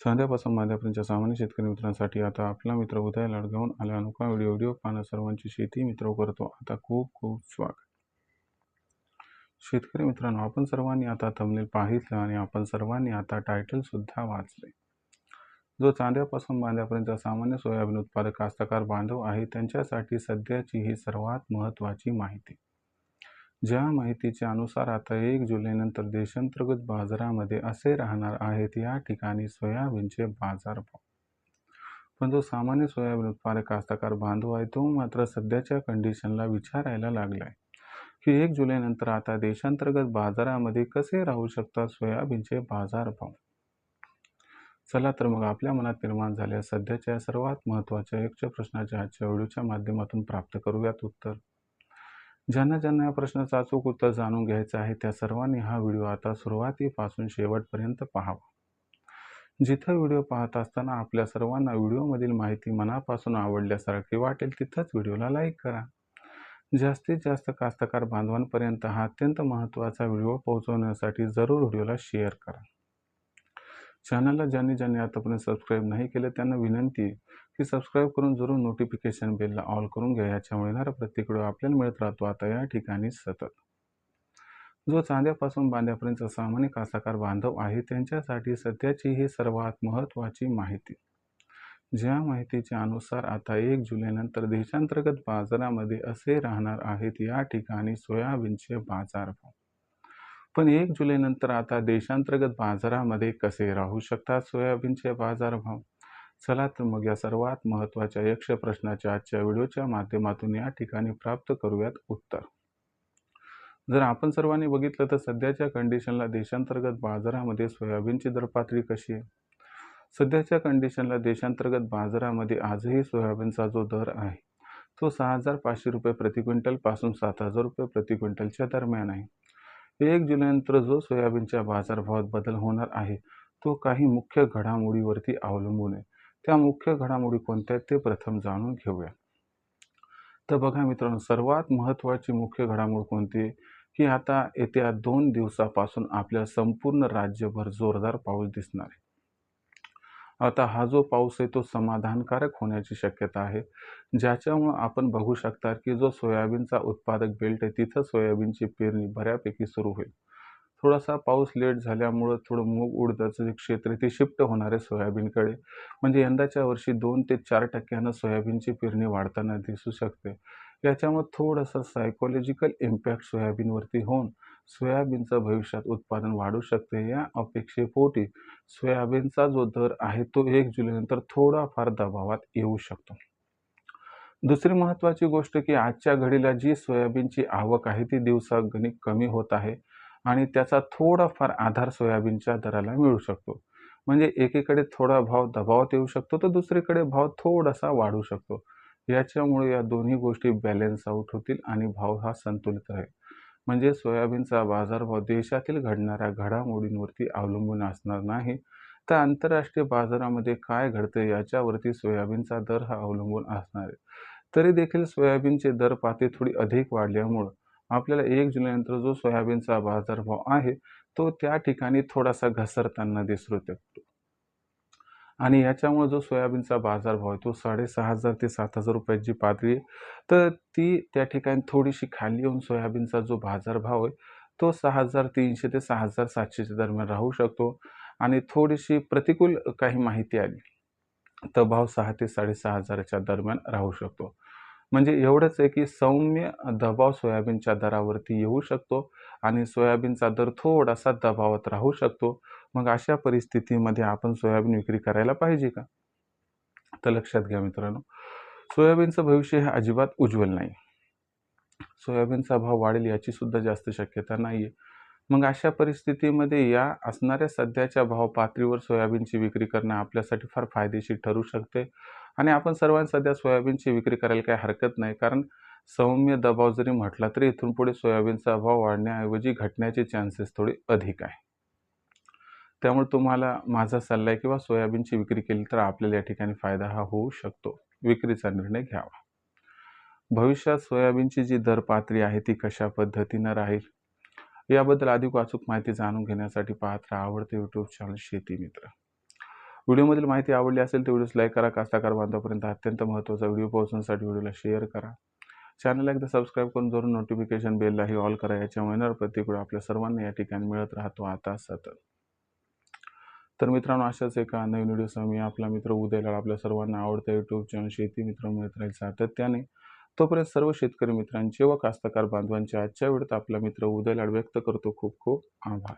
चांद्यापासून बांध्यापर्यंतच्या सामान्य शेतकरी मित्रांसाठी आता आपला मित्र उदय लाड घेऊन आला अनोखा व्हिडिओ पाहणं सर्वांची शेती मित्र करतो. आता खूप खूप स्वागत. शेतकरी मित्रांनो, आपण सर्वांनी आता थंबनेल पाहिलं आणि आपण सर्वांनी आता टायटल सुद्धा वाचले. जो चांद्यापासून बांध्यापर्यंतचा सामान्य सोयाबीन उत्पादक कास्तकार बांधव आहे त्यांच्यासाठी सध्याची ही सर्वात महत्त्वाची माहिती. ज्या माहितीच्या अनुसार आता 1 जुलैनंतर देशांतर्गत बाजारामध्ये असे राहणार आहेत या ठिकाणी सोयाबीनचे बाजारभाव. पण जो सामान्य सोयाबीन उत्पादक कास्तकार बांधव आहे तो मात्र सध्याच्या कंडिशनला विचारायला लागलाय की 1 जुलैनंतर आता देशांतर्गत बाजारामध्ये कसे राहू शकतात सोयाबीनचे बाजारभाव. चला तर मग आपल्या मनात निर्माण झालेल्या सध्याच्या सर्वात महत्त्वाच्या एकच्या प्रश्नाच्या आजच्या व्हिडिओच्या माध्यमातून प्राप्त करूयात उत्तर. ज्यांना या प्रश्नाचं अचूक उत्तर जाणून घ्यायचं आहे त्या सर्वांनी हा व्हिडिओ आता सुरुवातीपासून शेवटपर्यंत पाहावा. जिथं व्हिडिओ पाहत असताना आपल्या सर्वांना व्हिडिओमधील माहिती मनापासून आवडल्यासारखी वाटेल तिथंच व्हिडिओला लाईक करा. जास्तीत जास्त कास्तकार बांधवांपर्यंत हा अत्यंत महत्त्वाचा व्हिडिओ पोहोचवण्यासाठी जरूर व्हिडिओला शेअर करा. चॅनलला ज्यांनी आतापर्यंत सबस्क्राईब नाही केलं त्यांना विनंती आहे की सबस्क्राईब करून जरूर नोटिफिकेशन बेलला ऑल करून घ्या. याच्यामुळे येणारा प्रत्येक व्हिडिओ आपल्याला मिळत राहतो आता या ठिकाणी सतत. जो चांद्यापासून बांध्यापर्यंतचा सामान्य कास्तकार बांधव आहे त्यांच्यासाठी सध्याची ही सर्वात महत्त्वाची माहिती. ज्या माहितीच्या अनुसार आता 1 जुलैनंतर देशांतर्गत बाजारामध्ये असे राहणार आहेत या ठिकाणी सोयाबीनचे बाजारभाव. पण 1 जुलैनंतर आता देशांतर्गत बाजारामध्ये कसे राहू शकतात सोयाबीनचे बाजारभाव. चला तर मग या सर्वात महत्त्वाच्या यक्ष प्रश्नाच्या आजच्या व्हिडिओच्या माध्यमातून या ठिकाणी प्राप्त करूयात उत्तर. जर आपण सर्वांनी बघितलं तर सध्याच्या कंडिशनला देशांतर्गत बाजारामध्ये सोयाबीनची दरपातळी कशी आहे. सध्याच्या कंडिशनला देशांतर्गत बाजारामध्ये आजही सोयाबीनचा जो दर आहे तो 6,500 रुपये प्रति क्विंटल पासून 7,000 रुपये प्रति क्विंटलच्या दरम्यान आहे. 1 जुलैनंतर जो सोयाबीनच्या बाजारभावात बदल होणार आहे तो काही मुख्य घडामोडीवरती अवलंबून आहे. त्या मुख्य घडामोडी कोणत्या ते प्रथम जाणून घेऊया. तर बघा मित्रांनो, सर्वात महत्त्वाची मुख्य घडामोड कोणती की आता येत्या 2 दिवसापासून आपल्या संपूर्ण राज्यभर जोरदार पाऊस दिसणार आहे. आता हा जो पाऊस आहे तो समाधानकारक होण्याची शक्यता आहे, ज्याच्यामुळं आपण बघू शकता की जो सोयाबीनचा उत्पादक बेल्ट आहे तिथं सोयाबीनची पेरणी बऱ्यापैकी सुरू होईल. थोडासा पाऊस लेट झाल्यामुळं थोडं मूग उडदाचं जे क्षेत्र आहे ते शिफ्ट होणार आहे सोयाबीनकडे. म्हणजे यंदाच्या वर्षी 2 ते 4% सोयाबीनची पेरणी वाढताना दिसू शकते. याच्यामुळे थोडंसं सायकोलॉजिकल इम्पॅक्ट सोयाबीनवरती होऊन सोयाबीनचं भविष्यात उत्पादन वाढू शकते. या अपेक्षेपोटी सोयाबीनचा जो दर आहे तो 1 जुलैनंतर थोडाफार दबावात येऊ शकतो. दुसरी महत्त्वाची गोष्ट की आजच्या घडीला जी सोयाबीनची आवक आहे ती दिवसागणिक कमी होत आहे आणि त्याचा थोडाफार आधार सोयाबीनच्या दराला मिळू शकतो. म्हणजे एकीकडे थोडा भाव दबावात येऊ शकतो तर दुसरीकडे भाव थोडासा वाढू शकतो. याच्यामुळे या दोन्ही गोष्टी बॅलन्स आउट होतील आणि भाव हा संतुलित राहील. म्हणजे सोयाबीनचा बाजारभाव देशातील घडणाऱ्या घडामोडींवरती अवलंबून असणार नाही, तर आंतरराष्ट्रीय बाजारामध्ये काय घडतं याच्यावरती सोयाबीनचा दर हा अवलंबून असणार आहे. तरी देखील सोयाबीनचे दर पातळी थोडी अधिक वाढल्यामुळं आपल्याला 1 जुलैनंतर जो सोयाबीनचा बाजारभाव आहे तो त्या ठिकाणी थोडासा घसरताना दिसू शकतो. आणि याच्यामुळे जो सोयाबीनचा बाजारभाव आहे तो 6,500 ते 7,000 रुपयाची पातळी आहे, तर ती त्या ठिकाणी थोडीशी खाली येऊन सोयाबीनचा जो बाजारभाव आहे तो 6,300 ते 6,700च्या दरम्यान राहू शकतो. आणि थोडीशी प्रतिकूल काही माहिती आली तर भाव 6,000 ते 6,500च्या दरम्यान राहू शकतो. म्हणजे एवढंच आहे की सौम्य दबाव सोयाबीनच्या दरावरती येऊ शकतो आणि सोयाबीनचा दर थोडासा दबावात राहू शकतो. मग अशा परिस्थितीमध्ये आपण सोयाबीन विक्री करायला पाहिजे का? तर लक्षात घ्या मित्रांनो, सोयाबीनचं भविष्य हे अजिबात उज्ज्वल नाही. सोयाबीनचा भाव वाढेल याची सुद्धा जास्त शक्यता नाही आहे. मग अशा परिस्थितीमध्ये या असणाऱ्या सध्याच्या भाव पातळीवर सोयाबीनची विक्री करणं आपल्यासाठी फार फायदेशीर ठरू शकते. आणि आपण सर्वांनी सध्या सोयाबीनची विक्री करायला काही हरकत नाही, कारण सौम्य दबाव जरी म्हटला तरी इथून पुढे सोयाबीनचा भाव वाढण्याऐवजी घटण्याचे चान्सेस थोडे अधिक आहे. त्यामुळे तुम्हाला माझा सल्ला आहे किंवा सोयाबीनची विक्री केली तर आपल्याला या ठिकाणी फायदा हा होऊ शकतो. विक्रीचा निर्णय घ्यावा. भविष्यात सोयाबीनची जी दर पातळी आहे ती कशा पद्धतीनं राहील याबद्दल अधिक अचूक माहिती जाणून घेण्यासाठी पाहत राहा आवडते यूट्यूब चॅनल शेती मित्र. व्हिडिओमधील माहिती आवडली असेल तर व्हिडिओस लाईक करा. कास्तकार बांधवापर्यंत अत्यंत महत्त्वाचा व्हिडिओ पोहोचवण्यासाठी व्हिडिओला शेअर करा. चॅनलला एकदा सबस्क्राईब करून जरूर नोटिफिकेशन बेललाही ऑल करा. याच्यामुळे येणारा प्रतिक्रिया आपल्या सर्वांना या ठिकाणी मिळत राहतो आता सतत. तर मित्रांनो, अशाच एका नवीन व्हिडिओसह मी आपला मित्र उदय लाड आपल्या सर्वांना आवडता यूट्यूब चॅनल शेती मित्र मिळत राहील सातत्याने. तोपर्यंत सर्व शेतकरी मित्रांचे व कास्तकार बांधवांचे आजच्या वेळेत आपला मित्र उदय लाड व्यक्त करतो. खूप खूप आभार.